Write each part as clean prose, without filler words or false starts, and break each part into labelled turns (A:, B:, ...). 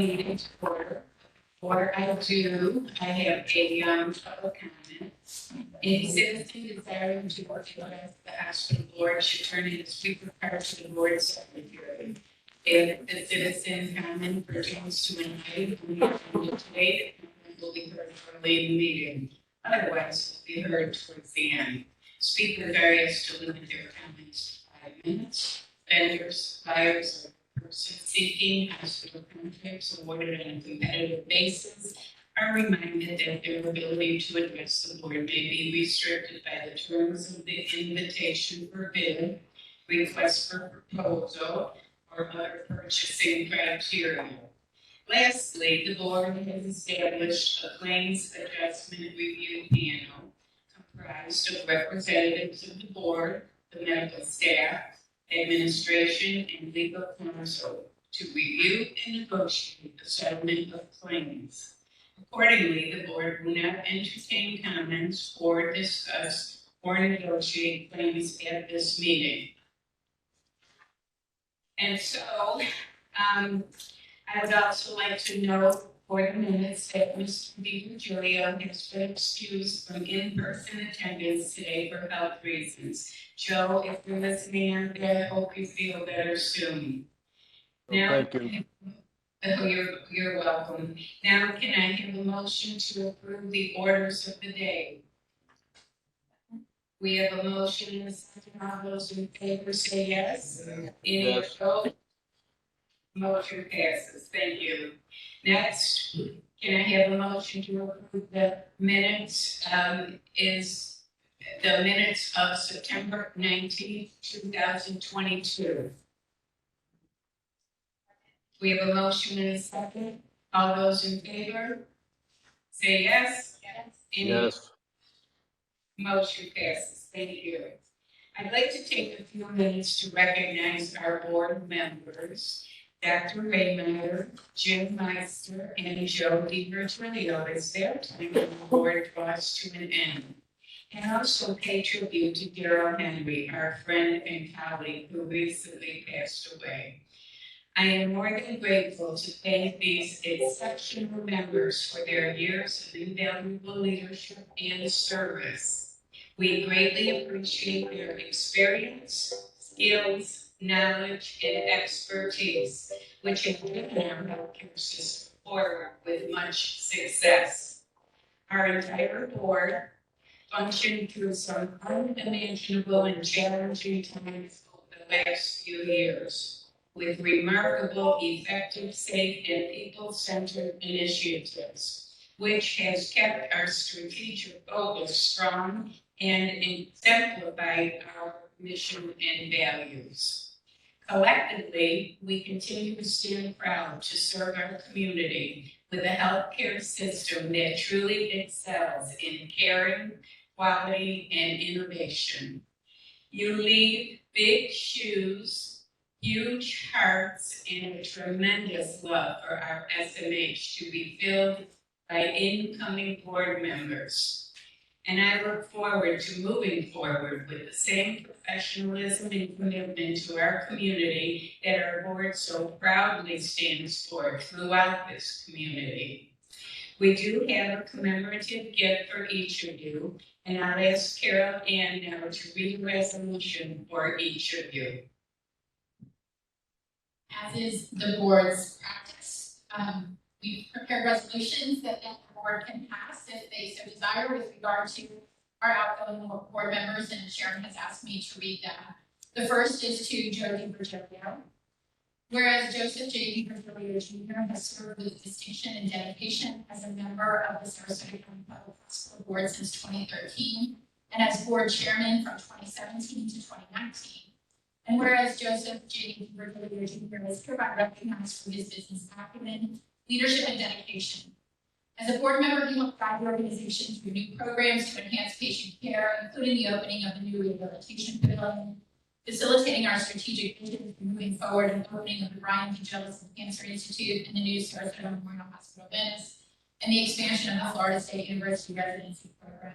A: meeting to order. Before I do, I have a public comment. Any citizen desiring to address the hospital board should turn in a speaker card to the board secretary. If the citizen comment pertains to an item on the agenda today, the comment will be heard early in the meeting. Otherwise, will be heard towards the end. Speakers are asked to limit their comments to 5 minutes. Vendors, buyers, or persons seeking hospital contracts awarded on a competitive basis are reminded that their ability to address the board may be restricted by the terms of the invitation for bid, request for proposal, or other purchasing criteria. Lastly, the board has established a claims adjustment review panel comprised of representatives of the board, the medical staff, administration, and legal counsel to review and negotiate the settlement of claims. Accordingly, the board will not entertain comments or discuss or negotiate claims at this meeting. And so, I would also like to note for the minutes that Mr. DiVirgilio has been excused from in-person attendance today for health reasons. Joe, if you're listening out there, I hope you feel better soon. Now,
B: Thank you.
A: Oh, you're welcome. Now, can I have a motion to approve the orders of the day? We have a motion and a second. All those in favor say yes. Any
B: Yes.
A: opposed? Motion passes. Thank you. Next, can I have a motion to approve the minutes? Is the minutes of September 19th, 2022. We have a motion and a second. All those in favor say yes.
C: Yes.
A: Any
B: Yes.
A: Motion passes. Thank you. I'd like to take a few minutes to recognize our board members, Dr. Raymeyer, Jim Meister, and Joe DiVirgilio, as their time on the board draws to an end. And also pay tribute to Daryl Henry, our friend and colleague who recently passed away. I am more than grateful to thank these exceptional members for their years of invaluable leadership and service. We greatly appreciate their experience, skills, knowledge, and expertise, which have driven our healthcare system forward with much success. Our entire board functioned through some unimaginable and challenging times over the last few years, with remarkable, effective, safe, and people-centered initiatives, which has kept our strategic focus strong and exemplified our mission and values. Collectively, we continue to stand proud to serve our community with a healthcare system that truly excels in caring, quality, and innovation. You leave big shoes, huge hearts, and a tremendous love for our SMH to be filled by incoming board members. And I look forward to moving forward with the same professionalism and commitment to our community that our board so proudly stands for throughout this community. We do have a commemorative gift for each of you, and I'll ask Carol Ann now to read a resolution for each of you.
C: As is the board's practice, we've prepared resolutions that the board can pass if they so desire with regard to our outgoing board members, and Sharon has asked me to read them. The first is to Joe DiVirgilio. Whereas Joseph J. DiVirgilio Jr. has served with distinction and dedication as a member of the Sarasota County Public Hospital Board since 2013, and as board chairman from 2017 to 2019. And whereas Joseph J. DiVirgilio Jr. is hereby recognized for his business acumen, leadership, and dedication. As a board member, he helped guide the organization through new programs to enhance patient care, including the opening of the new rehabilitation pavilion, facilitating our strategic vision for moving forward and opening of the Brian P. Jellison Cancer Institute and the new Sarasota Memorial Hospital Venice, and the expansion of the Florida State University residency program.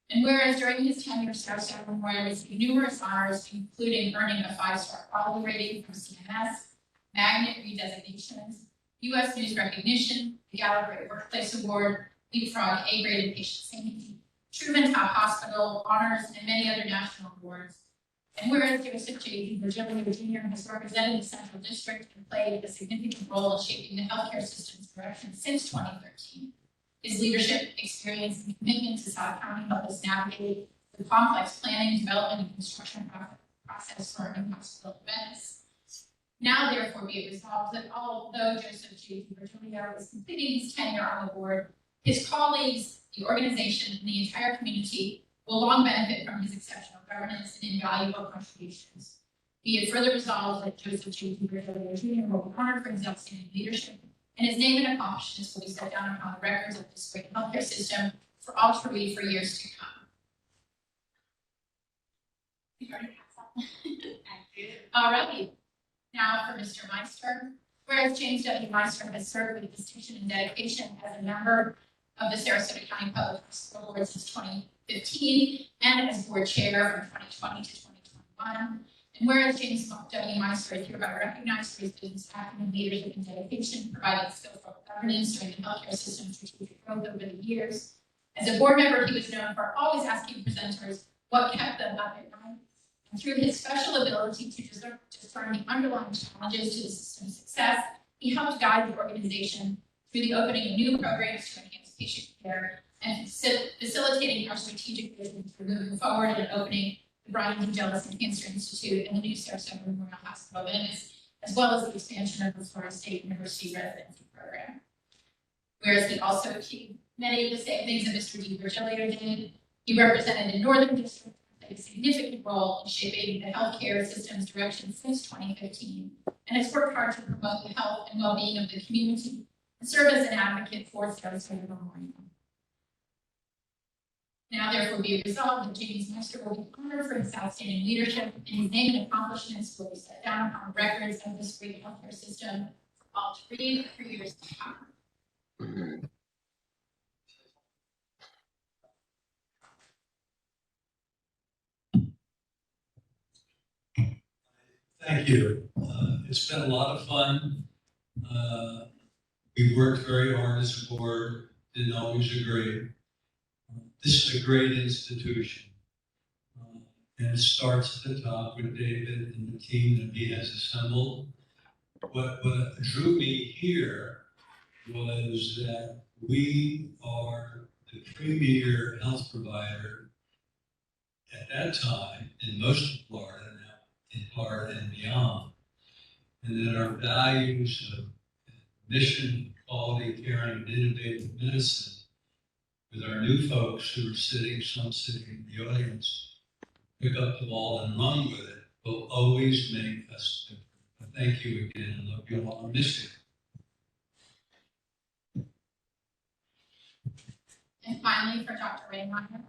C: And whereas during his tenure, Sarasota Memorial received numerous honors, including earning a 5-star quality rating from CMS, magnet redesignations, U.S. News recognition, the Gallup Great Workplace Award, Leapfrog A-grade in patient safety, Truman Top Hospital honors, and many other national awards. And whereas Joseph J. Virgilio Jr. has represented the Central District and played a significant role in shaping the healthcare system's direction since 2013. His leadership, experience, and commitment to South County helped us navigate the complex planning, development, and construction process for our new hospital in Venice. Now, therefore, be it resolved that although Joseph J. Virgilio is completing his tenure on the board, his colleagues, the organization, and the entire community will long benefit from his exceptional governance and invaluable contributions. Be it further resolved that Joseph J. Virgilio Jr. will be honored for his outstanding leadership, and his name and accomplishments will be set down upon the records of this great healthcare system for all to read for years to come. You already have that. All righty. Now for Mr. Meister. Whereas James W. Meister has served with distinction and dedication as a member of the Sarasota County Public Hospital Board since 2015 and as board chair from 2020 to 2021. And whereas James W. Meister is hereby recognized for his business acumen, leadership, and dedication, providing skillful governance during the healthcare system's strategic growth over the years. As a board member, he was known for always asking presenters what kept them up at night. And through his special ability to discern the underlying challenges to the system's success, he helped guide the organization through the opening of new programs to enhance patient care and facilitating our strategic vision for moving forward and opening the Brian D. Jealous Cancer Institute and the new Sarasota Memorial Hospital Venice, as well as the expansion of the Florida State University residency program. Whereas he also achieved many of the same things that Mr. D. Virgilio did, he represented the Northern District, played a significant role in shaping the healthcare system's direction since 2015, and has worked hard to promote the health and well-being of the community and serve as an advocate for Sarasota Memorial. Now, therefore, be it resolved that James Meister will be honored for his outstanding leadership, and his name and accomplishments will be set down upon records of this great healthcare system for all to read for years to come.
B: Thank you. It's been a lot of fun. We worked very hard as a board, didn't always agree. This is a great institution. And it starts at the top with David and the team that he has assembled. What drew me here was that we are the premier health provider at that time in most of Florida now, in Florida and beyond. And that our values of mission, quality, caring, and innovative medicine with our new folks who are some sitting in the audience, pick up the ball and run with it, will always make us different. But thank you again. I love you all. I miss you.
C: And finally, for Dr. Raymeyer,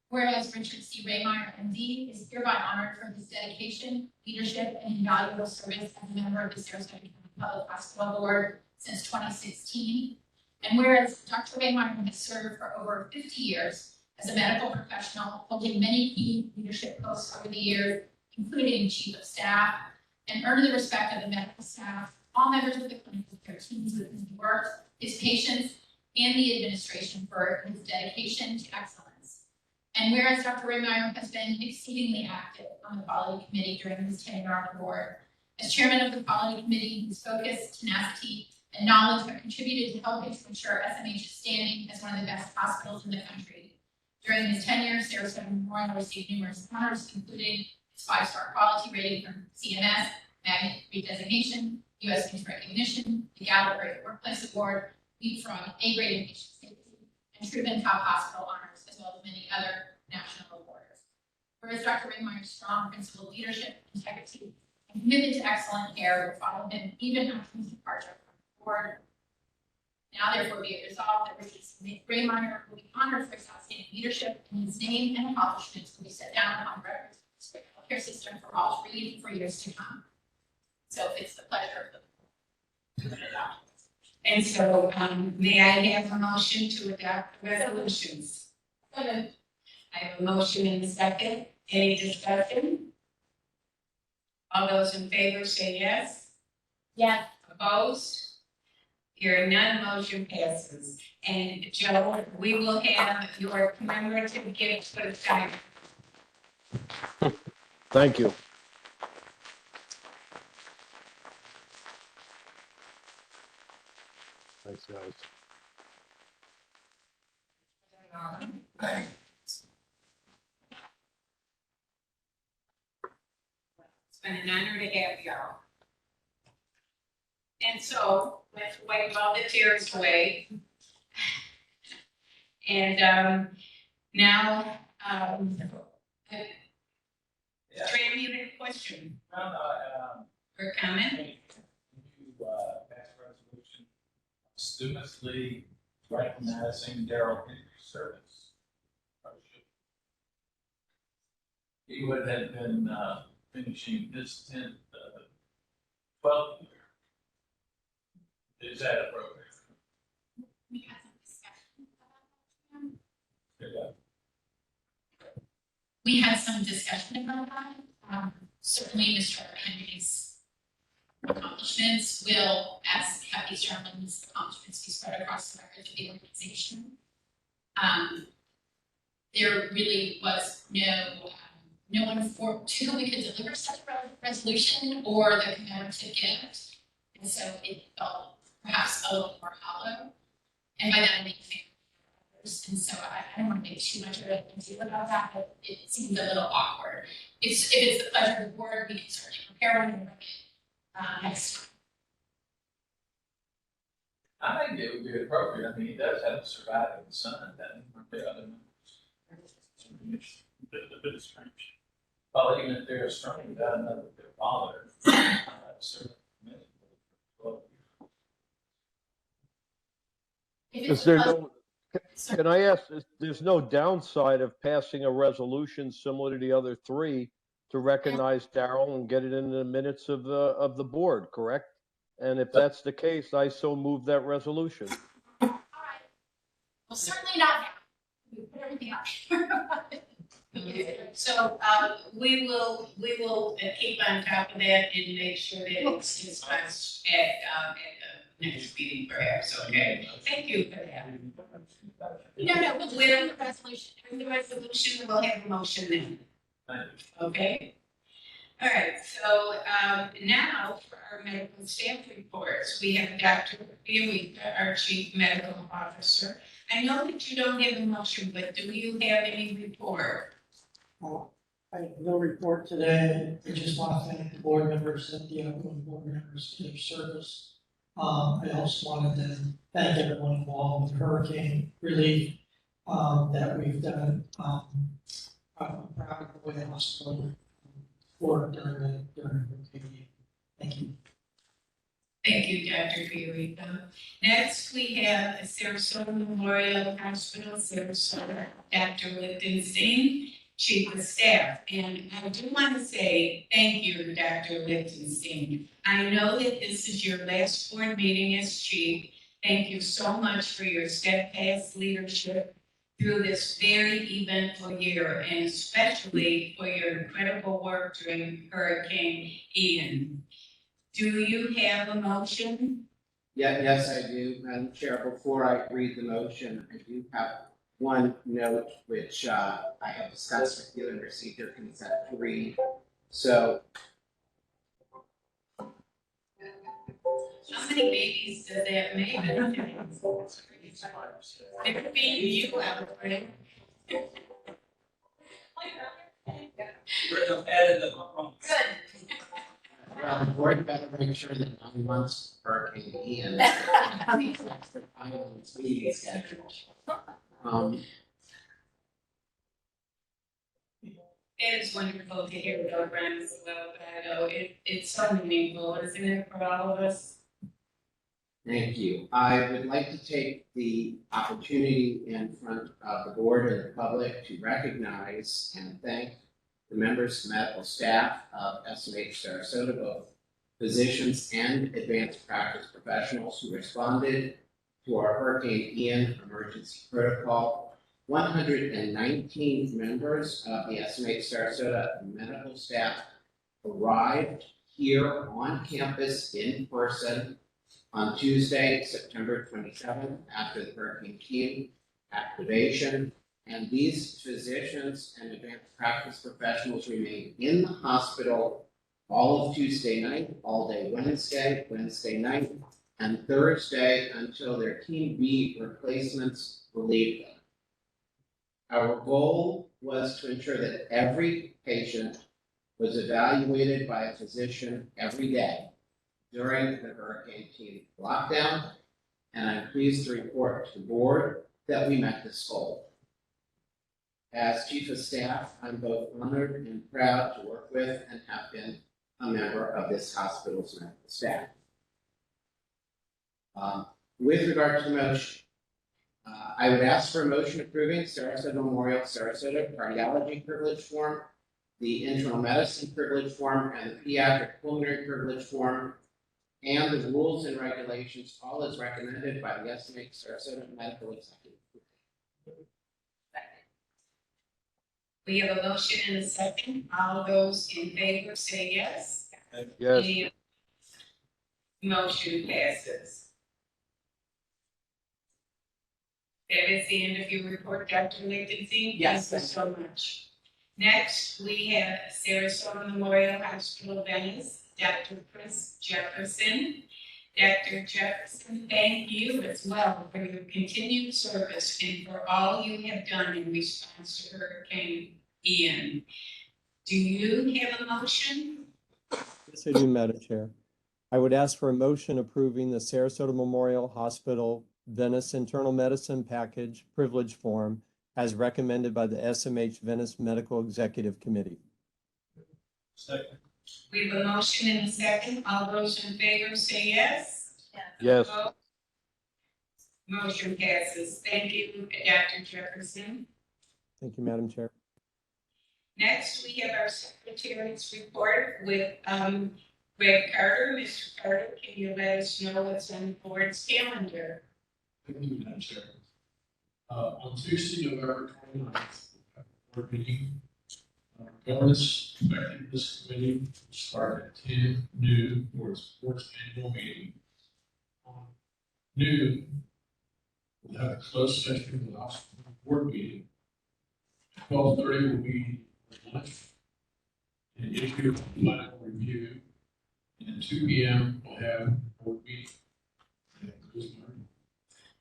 C: whereas Richard C. Raymeyer, MD, is hereby honored for his dedication, leadership, and invaluable service as a member of the Sarasota County Public Hospital Board since 2016. And whereas Dr. Raymeyer has served for over 50 years as a medical professional, holding many key leadership posts over the years, including chief of staff, and earned the respect of the medical staff, all members of the clinical care teams with whom he works, his patients, and the administration for his dedication to excellence. And whereas Dr. Raymeyer has been exceedingly active on the quality committee during his tenure on the board, as chairman of the quality committee, his focus, tenacity, and knowledge have contributed to helping to ensure SMH's standing as one of the best hospitals in the country. During his tenure, Sarasota Memorial received numerous honors, including its 5-star quality rating from CMS, Magnet redesignation, U.S. News recognition, the Gallup Great Workplace Award, Leapfrog A-grade in patient safety, and Truman Top Hospital honors, as well as many other national awards. Whereas Dr. Raymeyer's strong principled leadership, integrity, and commitment to excellent care will follow him even after his departure from the board. Now, therefore, be it resolved that Richard C. Raymeyer will be honored for his outstanding leadership, and his name and accomplishments will be set down on records of this great healthcare system for all to read for years to come. So it's the pleasure of the board to adopt.
A: And so, may I have a motion to adopt the resolutions? I have a motion and a second. Any discussion? All those in favor say yes.
C: Yes.
A: Opposed? Hearing none, motion passes. And Joe, we will have your commemorative gift for the time.
D: Thank you. Thanks, guys.
A: It's been an honor to have y'all. And so, let's wipe all the tears away. And now, Tran, you had a question or comment?
E: Pass resolution studiously recognizing Daryl Henry's service. He would have been finishing his 10th, 12th year. Is that appropriate?
C: We had some discussion about that.
E: Yeah.
C: We had some discussion about that. Certainly, Mr. Henry's accomplishments will, as have these gentlemen's accomplishments, be spread across the record of the organization. There really was no one to whom we could deliver such a resolution or the commemorative gift, and so it felt perhaps a little more hollow. And by that I mean family members. And so I don't want to make too much of a deal about that, but it seemed a little awkward. If it's the pleasure of the board, we can certainly prepare one and bring it next time.
E: I think it would be appropriate. I mean, he does have a surviving son, doesn't he? The other members. It's a bit strange. Well, even if they're strange, without another their father, certainly committed for 12 years.
C: If
D: Is
C: it's
D: there
C: the
D: no, can I ask, there's no downside of passing a resolution similar to the other three to recognize Daryl and get it in the minutes of the board, correct? And if that's the case, I so move that resolution.
C: all right. Well, certainly not now. We put everything up here.
A: So, we will keep on top of that and make sure that it's discussed at the next meeting perhaps, okay? Thank you for that.
C: No, we'll do the resolution.
A: With the resolution, we'll have a motion then,
E: Thank you.
A: okay? All right, so, now for our medical staff reports, we have Dr. Buick, our Chief Medical Officer. I know that you don't have a motion, but do you have any report?
F: I have no report today. I just want to thank the board members and the outgoing board members for their service. I also wanted to thank everyone involved with hurricane relief that we've done. I'm proud of the way the hospital worked during the hurricane. Thank you.
A: Thank you, Dr. Buick. Next, we have Sarasota Memorial Hospital, Sarasota, Dr. Lichtenstein, Chief of Staff. And I do want to say thank you, Dr. Lichtenstein. I know that this is your last board meeting as chief. Thank you so much for your steadfast leadership through this very eventful year, and especially for your incredible work during Hurricane Ian. Do you have a motion?
G: Yes, I do, Madam Chair. Before I read the motion, I do have one note which I have discussed with you and received your consent to read. So,
A: How many babies does that make? They're being you out, right? Good.
G: well, the board better make sure that 9 months Hurricane Ian is the final meeting schedule.
A: It is wonderful to hear those rhymes as well, but I know it's so meaningful, isn't it, for all of us?
G: Thank you. I would like to take the opportunity in front of the board and the public to recognize and thank the members, medical staff of SMH Sarasota, both physicians and advanced practice professionals who responded to our Hurricane Ian emergency protocol. 119 members of the SMH Sarasota medical staff arrived here on campus in person On Tuesday, September 27th, after the Hurricane Team activation, and these physicians and advanced practice professionals remain in the hospital all of Tuesday night, all day Wednesday, Wednesday night, and Thursday until their Team B replacements relieve them. Our goal was to ensure that every patient was evaluated by a physician every day during the Hurricane Team lockdown, and I'm pleased to report to the board that we met this goal. As Chief of Staff, I'm both honored and proud to work with and have been a member of this hospital's medical staff. With regard to the motion, I would ask for a motion approving Sarasota Memorial Sarasota Cardiology Privilege Form, the Internal Medicine Privilege Form, and the Pediatric Pulmonary Privilege Form, and the rules and regulations, all as recommended by the SMH Sarasota Medical Executive.
A: We have a motion and a second. All those in favor say yes.
D: Yes,
A: Any opposed? Motion passes. That is the end of your report, Dr. Lichtenstein.
H: Yes.
A: Thank you so much. Next, we have Sarasota Memorial Hospital Venice, Dr. Chris Jefferson. Dr. Jefferson, thank you as well for your continued service and for all you have done in response to Hurricane Ian. Do you have a motion?
H: Yes, I do, Madam Chair. I would ask for a motion approving the Sarasota Memorial Hospital Venice Internal Medicine Package Privilege Form as recommended by the SMH Venice Medical Executive Committee.
B: Second.
A: We have a motion and a second. All those in favor say yes.
D: yes,
A: Opposed? Motion passes. Thank you, Dr. Jefferson.
H: Thank you, Madam Chair.
A: Next, we have our secretary's report with Greg Carter. Mr. Carter, can you let us know what's on the board's calendar?
I: Thank you, Madam Chair. On Tuesday, November 29th, board meeting, governance effectiveness committee will start at 10 noon for its fourth annual meeting. Noon, we'll have a closed session with the hospital board meeting. 12:30 will be lunch and issue final review. And 2 p.m. we'll have board meeting. That concludes my report.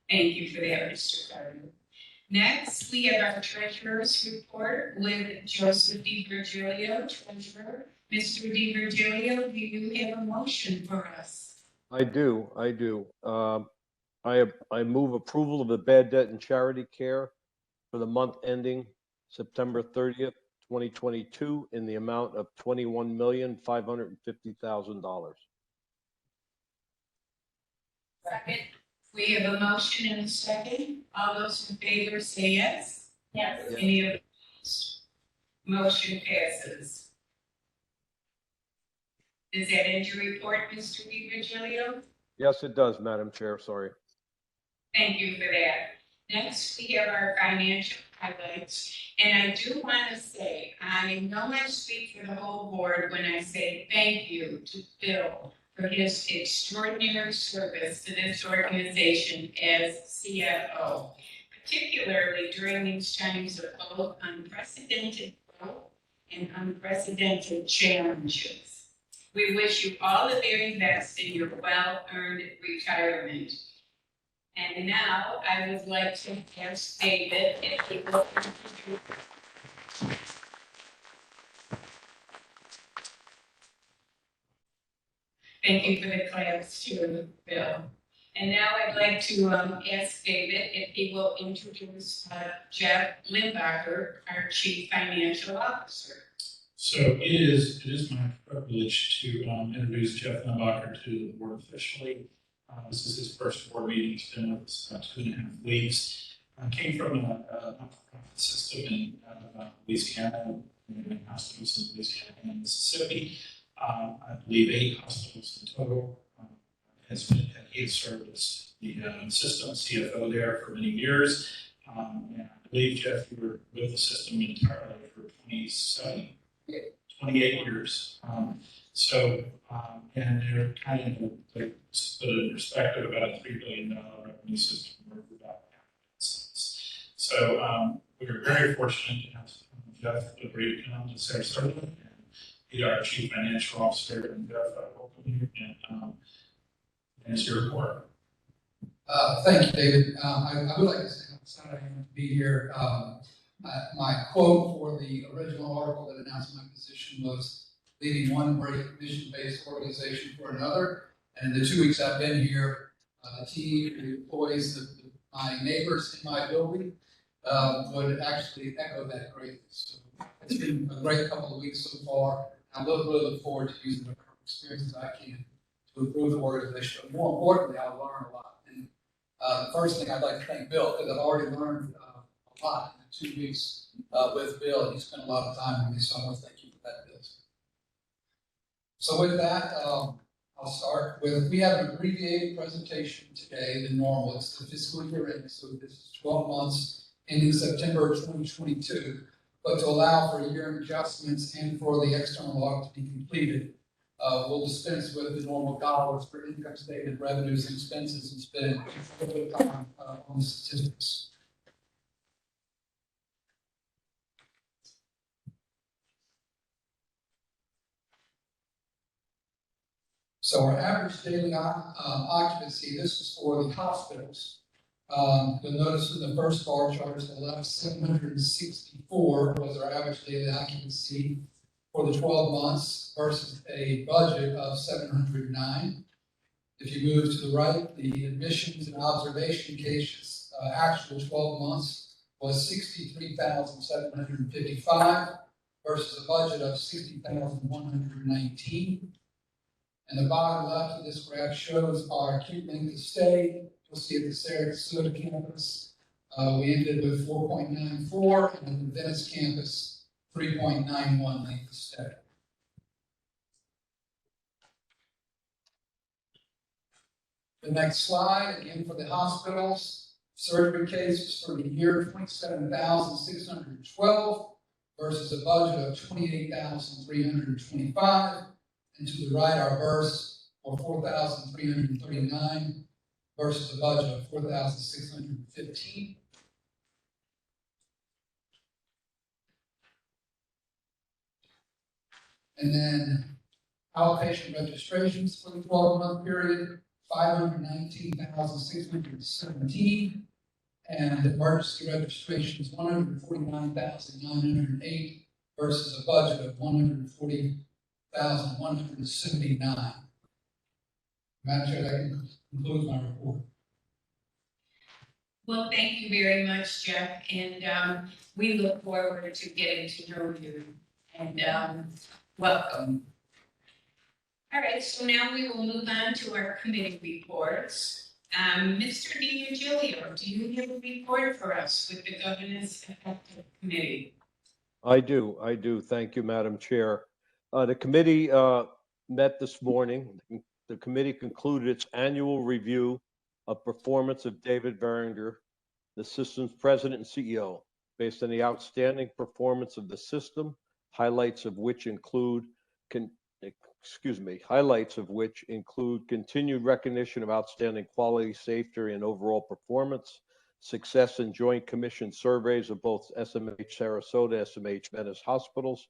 A: Thank you for that, Mr. Carter. Next, we have our treasurer's report with Joseph DiVirgilio, treasurer. Mr. DiVirgilio, do you have a motion for us?
D: I do. I move approval of the bad debt and charity care for the month ending September 30th, 2022 in the amount of $21,550,000.
C: Second.
A: We have a motion and a second. All those in favor say yes.
C: Yes.
D: Yes.
A: Any opposed? Motion passes. Does that end your report, Mr. DiVirgilio?
D: Yes, it does, Madam Chair, sorry.
A: Thank you for that. Next, we have our financial highlights. And I do want to say, I know I speak for the whole board when I say thank you to Bill for his extraordinary service to this organization as CFO, particularly during these times of both unprecedented growth and unprecedented challenges. We wish you all the very best in your well-earned retirement. And now I would like to ask David if he will introduce. Thank you for the claps too, Bill. And now I'd like to ask David if he will introduce Jeff Limbacher, our Chief Financial Officer.
I: So it is my privilege to introduce Jeff Limbacher to the board officially. This is his first board meeting. He's been with us about 2.5 weeks. Came from a nonprofit system in Louisiana, in hospitals in Louisiana and Mississippi. I believe 8 hospitals in total. He has served as the assistant CFO there for many years. And I believe, Jeff, you were with the system entirely for 28 years. So, and they're kind of like, to put it in perspective, about a $3 billion revenue system worth about cents. So, we are very fortunate to have Jeff agree to come to Sarasota and be our chief financial officer. And Jeff, I welcome you and it's your report.
J: Thank you, David. I would like to say I'm excited to be here. My quote for the original article that announced my position was leading one great mission-based organization for another. And in the 2 weeks I've been here, the team, the employees, my neighbors in my building would actually echo that greatly. So it's been a great couple of weeks so far. I really look forward to using the experiences I can to improve the organization. But more importantly, I'll learn a lot. And the first thing I'd like to thank Bill, because I've already learned a lot in the 2 weeks with Bill. He spent a lot of time with me, so I want to thank you for that, Bill. So with that, I'll start with, we have an abbreviated presentation today than normal. It's the fiscal year end, so this is 12 months ending September 2022. But to allow for year-end adjustments and for the external audit to be completed, we'll dispense with the normal dollars for income statement revenues and expenses and spend a little bit of time on the statistics. So our average daily occupancy, this is for the hospitals. You'll notice in the first bar chart to the left, 764 was our average daily occupancy for the 12 months versus a budget of 709. If you move to the right, the admissions and observation cases, actual 12 months was 63,755 versus a budget of 60,119. And the bottom left of this graph shows our acute length of stay. You'll see at the Sarasota campus, we ended with 4.94, and at the Venice campus, 3.91 length of stay. The next slide, again for the hospitals, surgery cases for the year, 27,612 versus a budget of 28,325. And to the right, our bursts for 4,339 versus a budget of 4,615. And then outpatient registrations for the 12-month period, 519,617, and emergency registrations, 149,908 versus a budget of 140,179. Madam Chair, that concludes my report.
A: Well, thank you very much, Jeff, and we look forward to getting to know you, and welcome. All right, so now we will move on to our committee reports. Mr. DiGilio, do you have a report for us with the Governance Effective Committee?
D: I do. Thank you, Madam Chair. The committee met this morning. The committee concluded its annual review of performance of David Veringer, the system's president and CEO, based on the outstanding performance of the system, highlights of which include continued recognition of outstanding quality, safety, and overall performance, success in joint commission surveys of both SMH Sarasota, SMH Venice hospitals,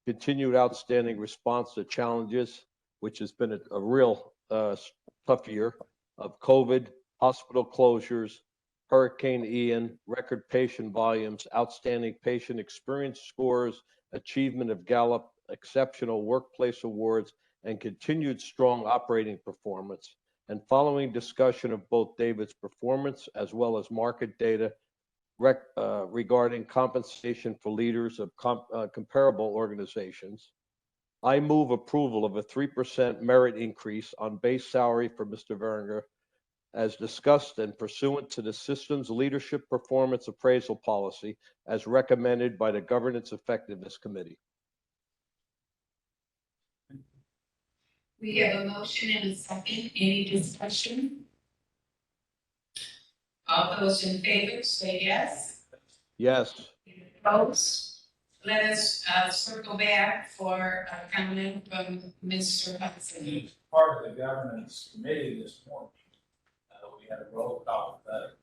D: continued outstanding response to challenges, which has been a real tough year, of COVID, hospital closures, Hurricane Ian, record patient volumes, outstanding patient experience scores, achievement of Gallup Exceptional Workplace Awards, and continued strong operating performance. And following discussion of both David's performance as well as market data regarding compensation for leaders of comparable organizations, I move approval of a 3% merit increase on base salary for Mr. Veringer, as discussed and pursuant to the system's leadership performance appraisal policy as recommended by the Governance Effectiveness Committee.
A: We have a motion and a second. Any discussion? All those in favor say yes.
D: Yes.
A: Opposed? let us circle back for a comment from Mr. Hudson.
E: Part of the governance committee this morning, we had a roll call vote.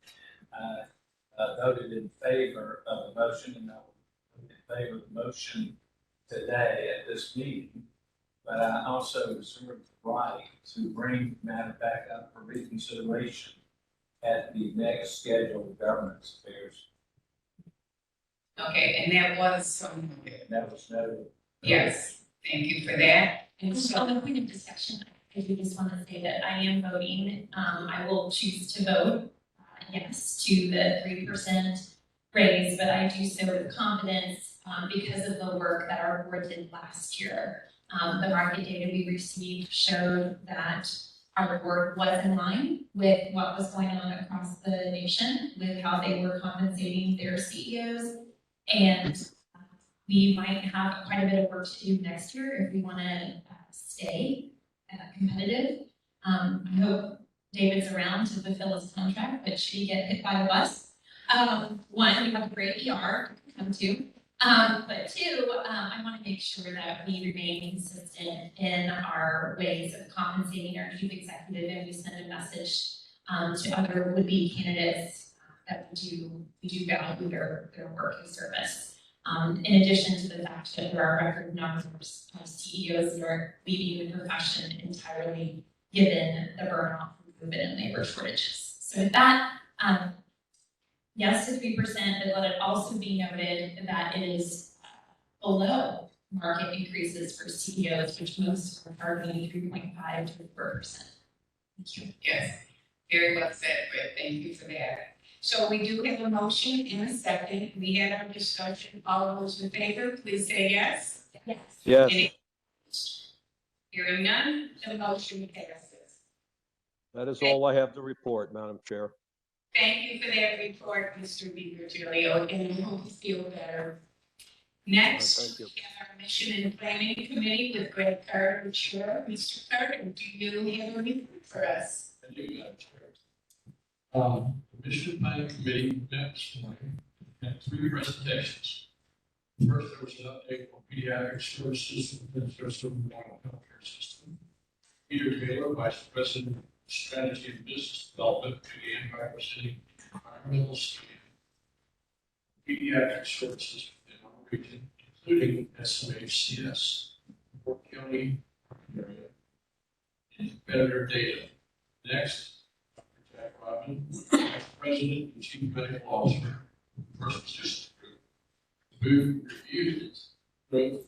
E: I voted in favor of the motion, and I will vote in favor of the motion today at this meeting. But I also reserve the right to bring the matter back up for reconsideration at the next scheduled governance affairs.
A: Okay, and that was,
E: And that was noted.
A: yes, thank you for that. And
C: On
A: so,
C: the point of discussion, I do just want to say that I am voting, I will choose to vote yes to the 3% raise, but I do so with confidence because of the work that our board did last year. The market data we received showed that our board was in line with what was going on across the nation, with how they were compensating their CEOs. And we might have quite a bit of work to do next year if we want to stay competitive. I hope David's around to fulfill his contract, but should he get hit by a bus? One, we have a great ER to come to. But two, I want to make sure that we remain consistent in our ways of compensating our chief executive, and we send a message to other would-be candidates that we do value their work and service. In addition to the fact that there are record numbers of CEOs that are leaving the profession entirely, given the burnout from COVID and labor shortages. So with that, yes to 3%, but let it also be noted that it is below market increases for CEOs, which most are targeting 3.5 to 4%. Thank you.
A: yes, very well said, Britt, thank you for that. So we do have a motion in a second. We had our discussion. All those in favor, please say yes.
C: Yes.
D: Yes,
A: Any hearing none, the motion passes.
D: that is all I have to report, Madam Chair.
A: Thank you for that report, Mr. Virgilio, and I hope you feel better. Next,
D: Thank you.
A: we have our Mission and Planning Committee with Greg Carter, Chair. Mr. Carter, do you have a report for us?
I: I do, Madam Chair. The Mission Planning Committee met this morning, had 3 presentations. First, there was an update on pediatric services within the Sarasota Memorial Healthcare System. Peter Taylor, Vice President of Strategy and Business Development, began by presenting environmental scan pediatric services in our region, including SMHCS, Fort County area, and competitor data. Next, Jack Rodman, Vice President and Chief Medical Officer, First Physicians Group, who reviewed growth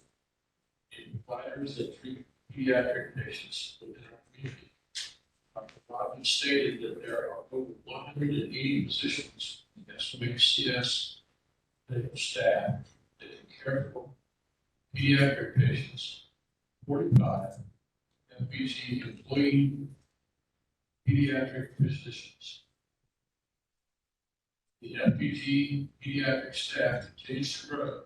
I: in providers that treat pediatric patients within our community. Dr. Rodman stated that there are over 180 positions in SMHCS medical staff that can care for pediatric patients, 45 FPG employee pediatric physicians. The FPG pediatric staff continues to grow.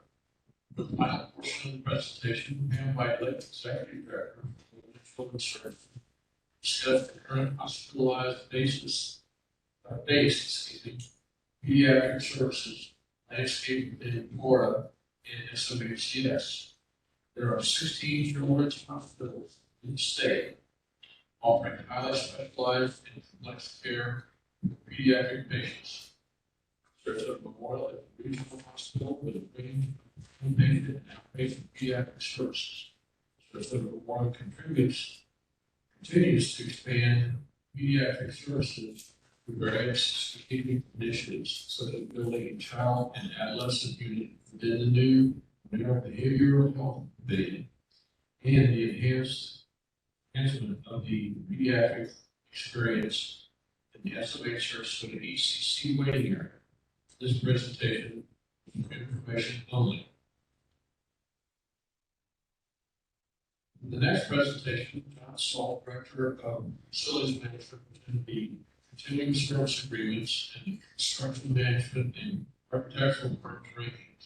I: The final portion of the presentation, handled by Executive Director of Children's Services, discussed the current hospitalized based pediatric services landscape in Florida and SMHCS. There are 16 children's hospitals in the state offering highly specialized and complex care for pediatric patients. Sarasota Memorial is a regional hospital with a range of inpatient and outpatient pediatric services. Sarasota Memorial continues to expand pediatric services through various strategic initiatives, such as building a child and adolescent unit within the new behavioral health division and the enhancement of the pediatric experience in the SMH Sarasota ECC waiting area. This presentation is for information only. The next presentation, John Salt, Director of Facilities Management, and the continuing service agreements and construction management and architectural firms rankings.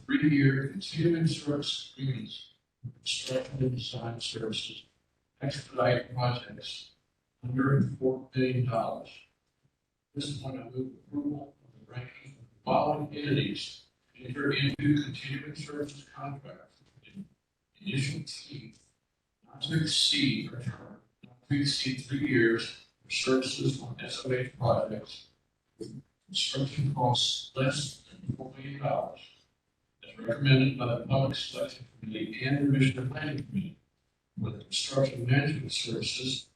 I: 3-year continuing service agreements for construction and design services, expedite projects under $4 billion. At this point, I move approval of the ranking of the following entities enter into continuing service contract. Initial fee not to exceed or term, not to exceed 3 years for services on SOH projects with construction costs less than $4 million, as recommended by the Public Selection Committee and the Commission Planning Committee. With construction management services,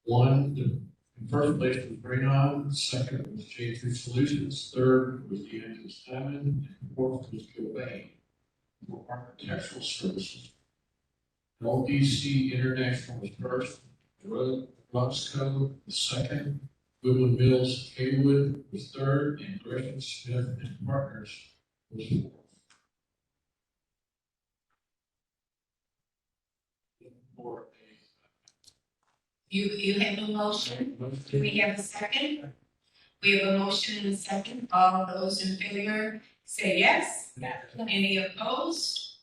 I: the first place was Braenon, second was J2 Solutions, third was the Angeles Diamond, and fourth was Gilbane. For architectural services, LBC International was first, Roscoe was second, Goodwin Mills Haywood was third, and Gresham Smith and Partners was fourth.
A: You have a motion? Do we have a second? We have a motion and a second. All those in favor say yes. Any opposed?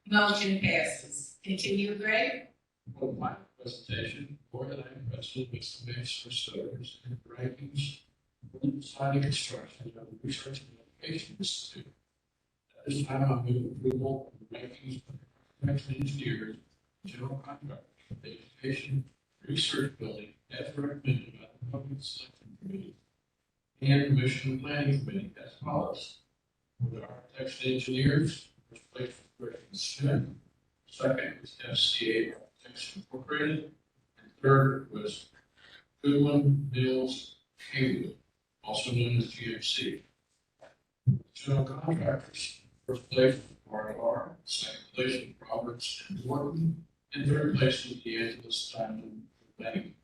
A: Motion passes. Continue, Greg.
I: For my presentation, Board of Land President with the Master Service and rankings for the design construction of the Research and Education Institute. At this time, I move approval of the rankings for construction engineers, general contractors, for the education research building as recommended by the Public Selection Committee and Commission Planning Committee as follows. For the architects and engineers, first place was Gresham Smith, second was FCA Architects Incorporated, and third was Goodwin Mills Haywood, also known as GMC. General contractors, first place was RLR, second place was Roberts and Morton, and third place was the Angeles Diamond Bank.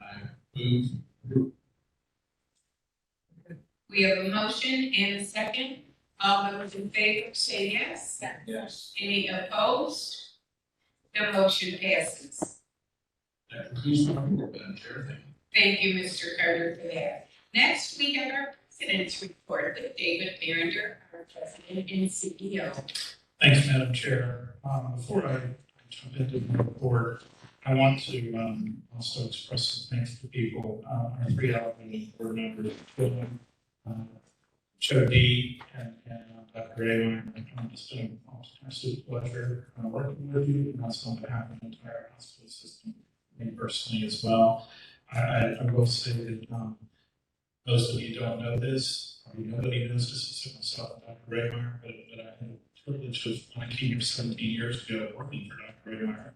I: I move.
A: We have a motion and a second. All those in favor say yes.
E: Yes.
A: Any opposed? The motion passes.
I: That concludes my report, Madam Chair. Thank you.
A: Thank you, Mr. Carter, for that. Next, we have our president's report with David Barrender, our president and CEO.
I: Thanks, Madam Chair. Before I jump into my report, I want to also express some thanks to people, our 3 outgoing board members, Joe D. and Dr. Raymond. It's been an absolute pleasure working with you, and that's on behalf of the entire hospital system, me personally as well. I will say that most of you don't know this, or nobody knows this except myself and Dr. Raymond, but I had the privilege of 19 or 17 years ago working for Dr. Raymond.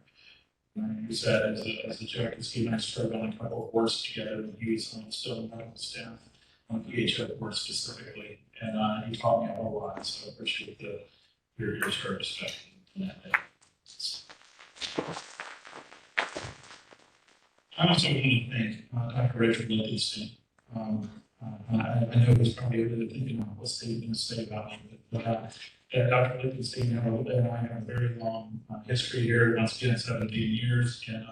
I: He said, as a joke, he and I served on a couple of boards together when he was still in medical staff, on the PHO board specifically, and he taught me a whole lot, so I appreciate your service in that day. I also want to thank Dr. Richard Livingston. I know he's probably really thinking about what's he going to say about me, but Dr. Livingston and I have a very long history here, once again 17 years, and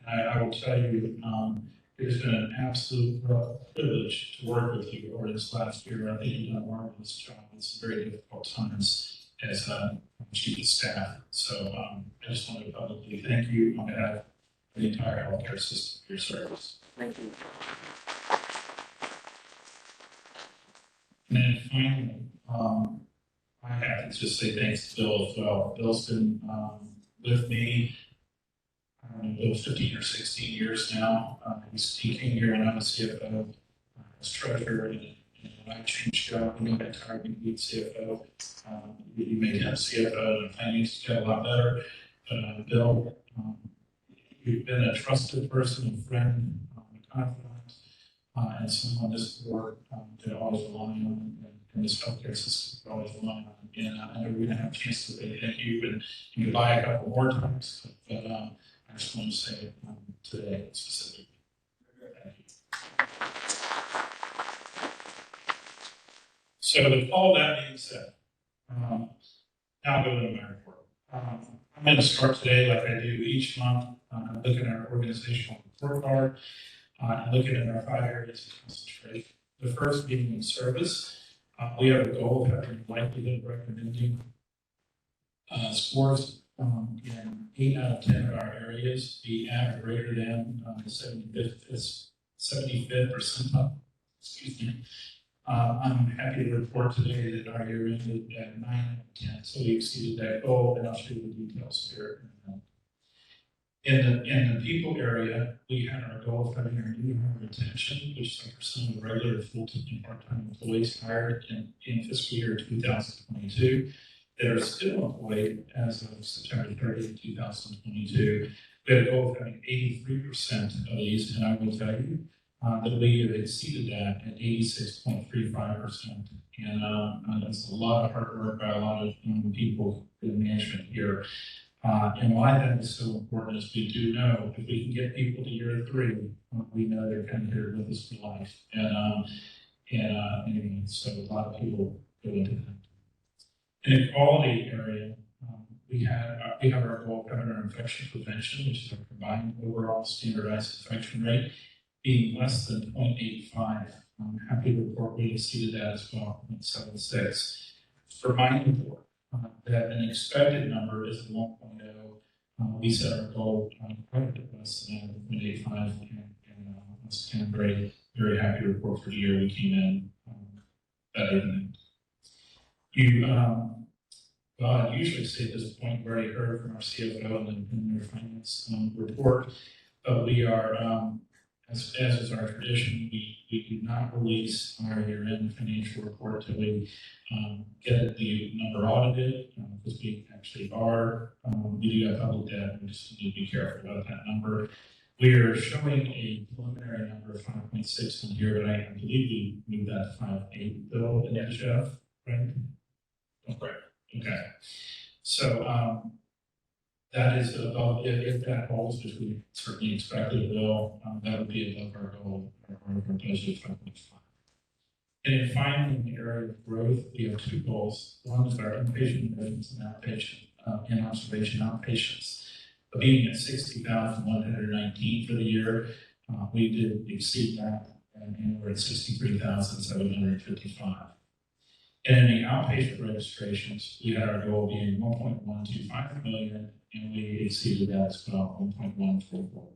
I: I will tell you, it has been an absolute privilege to work with you over this last year. I think you've done a marvelous job in some very difficult times as chief of staff. So I just want to publicly thank you on behalf of the entire healthcare system for your service.
A: Thank you.
I: And then finally, I have to just say thanks to Bill as well. Bill's been with me, Bill 15 or 16 years now. He came here when I was CFO, as treasurer, and when I changed job, we got tired of being CFO. You make him CFO, and finance got a lot better. But Bill, you've been a trusted person, a friend, a confidant, and someone on this board to always rely on, and this healthcare system to always rely on. And I know we're going to have a chance to say thank you and goodbye a couple more times, but I just want to say it today specifically. Thank you. So with all that being said, now I'll go into my report. I'm going to start today like I do each month, looking at our organizational report card, and looking at our 5 areas of concentration. The first being in service. We have a goal of having likelihood of recommending scores in 8 out of 10 of our areas be at or greater than the 75th percentile. Excuse me. I'm happy to report today that our year ended at 9/10, so we exceeded that goal, and I'll show you the details here. In the people area, we had our goal of having our new hire retention, which is a percent of regular full-time and part-time employees hired in fiscal year 2022 that are still employed as of September 30th, 2022. We had a goal of having 83% of these, and I will tell you that we have exceeded that at 86.35%. And that's a lot of hard work by a lot of people in management here. And why that is so important is we do know if we can get people to year 3, we know they're kind of here with us for life. Anyway, so a lot of people go into that. In the quality area, we have our goal of having our infection prevention, which is our combined overall standardized infection rate, being less than 0.85. I'm happy to report we exceeded that as well, 0.76. For my report, that an expected number is 1.0. We set our goal quite a bit less than 0.85, and that's kind of very happy to report for the year we came in better than that. I usually say at this point, we've already heard from our CFO and their finance report, but we are, as is our tradition, we do not release our year-end financial report till we get the number audited, because we actually are, we do have public debt, we just need to be careful about that number. We are showing a preliminary number of 5.6 in here, but I believe we moved that to 5.8, Bill, and then Jeff, right? Okay. Okay, so that is above, if that holds, which we certainly expected it will, that would be above our goal, our budget of 5.5. And then finally, in the area of growth, we have 2 goals. One is our inpatient admissions and outpatient, in-observation outpatients. Being at 60,119 for the year, we did exceed that, and we're at 63,755. And in the outpatient registrations, we had our goal being 1.125 million, and we exceeded that as well, 1.144.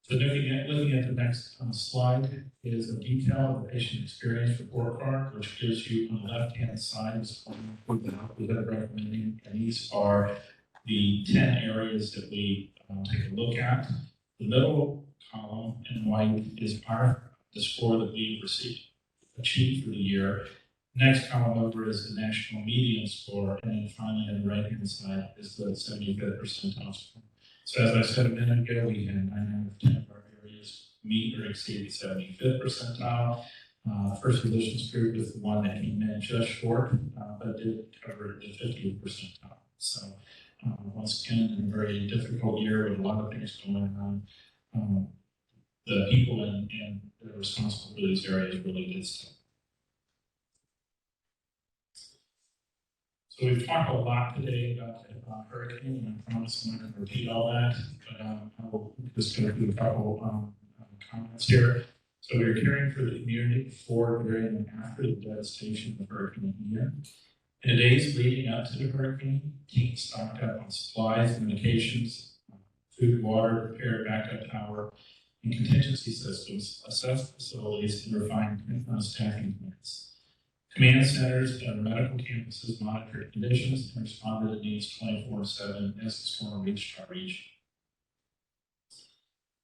I: So looking at the next slide is a detail of the patient experience report card, which gives you on the left-hand side is what we have recommending, and these are the 10 areas that we take a look at. The middle column in white is the score that we achieved for the year. Next column over is the national median score, and then finally on the right-hand side is the 75th percentile score. So as I said a minute ago, we had 9 out of 10 of our areas meet or exceed the 75th percentile. First physicians group is the one that came in just short, but did cover the 50th percentile. So once again, in a very difficult year with a lot of things going on, the people and that are responsible for these areas really did stuff. So we've talked a lot today about hurricane, and I promise I'm not going to repeat all that, but I will just go through a couple comments here. So we're caring for the community before, during, and after the devastation of Hurricane Ian. In the days leading up to the hurricane, teams stocked up on supplies and medications, food, water, prepared backup power, and contingency systems, assessed facilities, and refined staffing plans. Command centers at our medical campuses monitored conditions and responded to needs 24/7 as the storm reached our region.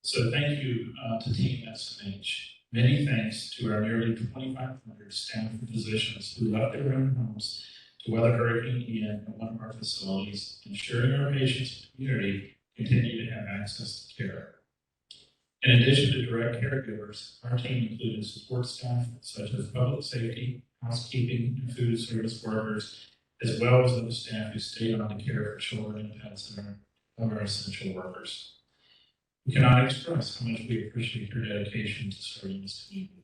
I: So thank you to Team SMH. Many thanks to our nearly 2,500 staff and physicians who left their own homes to weather Hurricane Ian at one of our facilities, ensuring our patients and community continue to have access to care. In addition to direct caregivers, our team included support staff such as public safety, housekeeping, and food service workers, as well as other staff who stayed on to care for children and pets of our essential workers. We cannot express how much we appreciate your dedication to serving this community.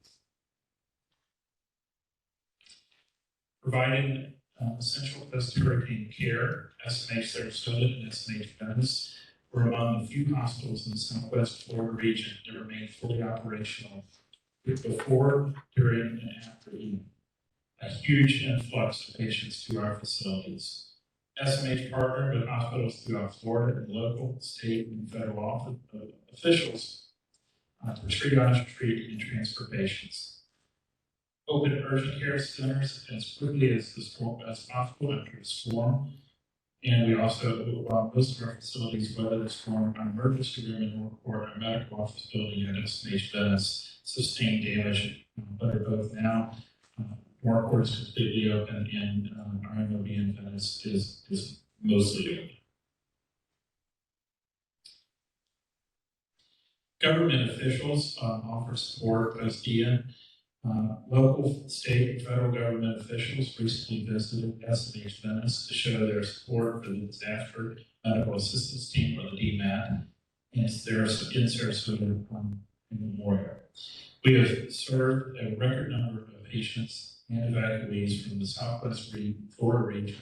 I: Providing essential post-hurricane care, SMH Sarasota and SMH Venice were among the few hospitals in the Southwest Florida region that remained fully operational before, during, and after Ian. A huge influx of patients to our facilities. SMH partnered with hospitals throughout Florida and local, state, and federal officials to triage, treat, and transfer patients. Open urgent care centers as quickly as possible after the storm. And we also, most of our facilities, whether it's from our emergency room or our medical office building at SMH Venice, sustained damage, but are both now. Marquardt is completely open, and our MOB in Venice is mostly open. Government officials offer support as Ian. Local, state, and federal government officials recently visited SMH Venice to show their support for the disaster medical assistance team, or the DMAT, in Sarasota Memorial. We have served a record number of patients and evacuees from the Southwest Florida region.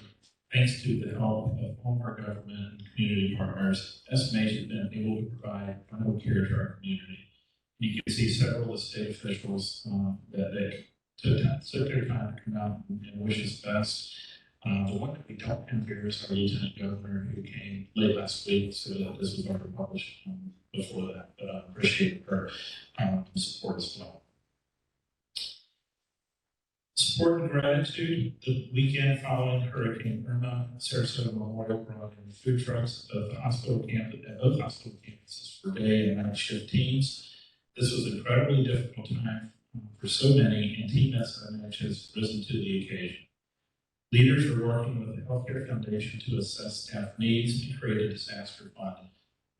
I: Thanks to the help of all our government and community partners, SMH has been able to provide vital care to our community. You can see several of the state officials that they took their time to come out and wish us best. The one that we don't have here is our Lieutenant Governor, who came late last week, so that this was already published before that. But I appreciate her support as well. Support and gratitude. The weekend following Hurricane Irma, Sarasota Memorial brought in food trucks at both hospital campuses for day and night shift teams. This was an incredibly difficult time for so many, and Team SMH has risen to the occasion. Leaders are working with the Healthcare Foundation to assess staff needs and create a disaster fund.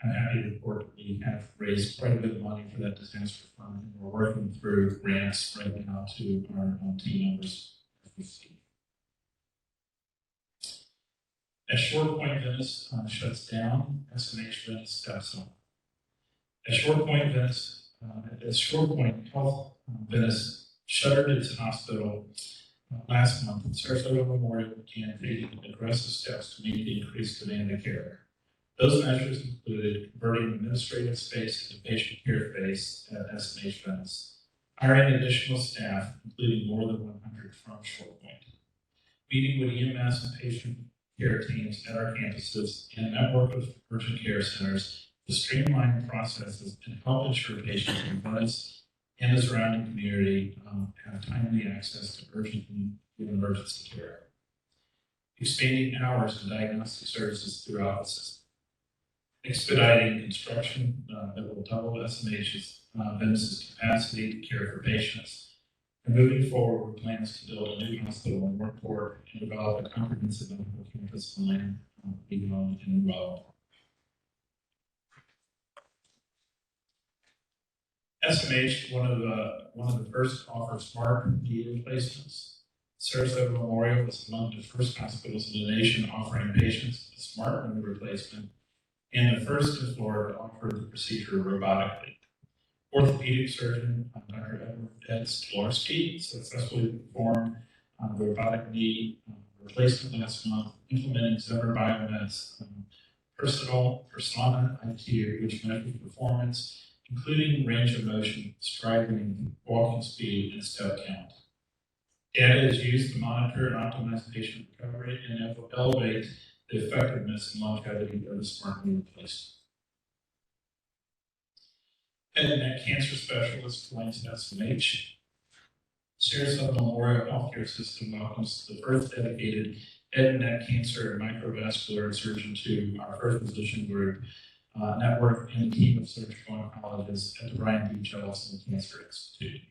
I: I'm happy to report that we have raised quite a bit of money for that disaster fund, and we're working through grants right now to our team members as we speak. As Short Point Venice shuts down, SMH Venice steps up. As Short Point Health Venice shuttered its hospital last month, Sarasota Memorial began taking aggressive steps to meet the increased demand of care. Those measures included converting administrative space into patient care space at SMH Venice, hiring additional staff, including more than 100 from Short Point, meeting with EMS and patient care teams at our campuses, and a network of urgent care centers to streamline processes and help ensure patients in Venice and the surrounding community have timely access to urgent and emergency care. Expanding hours of diagnostic services throughout the system. Expediting construction that will double SMH's Venice's capacity to care for patients. And moving forward with plans to build a new hospital in Marquardt and develop a comprehensive medical campus on land being owned and developed. SMH, one of the first to offer smart knee replacements. Sarasota Memorial was among the first hospitals in the nation offering patients a smart knee replacement, and the first in Florida to offer the procedure robotically. Orthopedic surgeon Dr. Ed Stolarski successfully performed the robotic knee replacement last month, implementing Zimmer Biomed's Persona IQ, which measures performance, including range of motion, stride length, walking speed, and step count. Data is used to monitor and optimize patient recovery and elevate the effectiveness and longevity of the smart knee replacement. Head and neck cancer specialist joins SMH. Sarasota Memorial Healthcare System welcomes the first dedicated head and neck cancer and microvascular surgeon to our first physician group network and a team of surgical oncologists at the Brian D. Jellison Cancer Institute.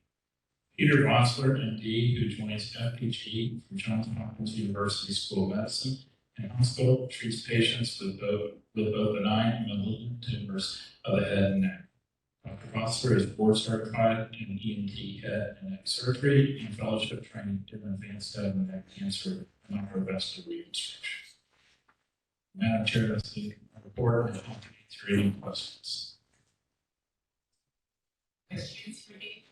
I: Peter Rossler, MD, who joins FPG from Johns Hopkins University School of Medicine and Hospital, treats patients with both benign and malignant tumors of the head and neck. Dr. Rossler is board certified in ENT head and neck surgery and fellowship trained in advanced head and neck cancer and microvascular reconstruction. Madam Chair, that's the report. I have 3 questions.
A: Questions for me?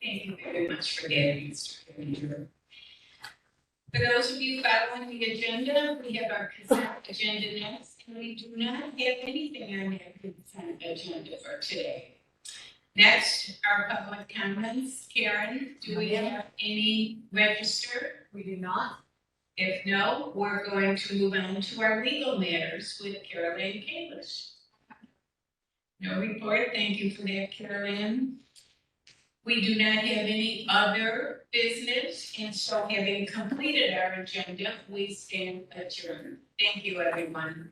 A: Thank you very much for getting started. For those of you following the agenda, we have our consent agenda next, and we do not have anything on that consent agenda for today. Next, our public comments. Karen, do we have any registered?
K: We do not.
A: If no, we're going to move on to our legal matters with Caroline Kalish. No report, thank you for that, Carolyn. We do not have any other business, and so having completed our agenda, we stand adjourned. Thank you, everyone.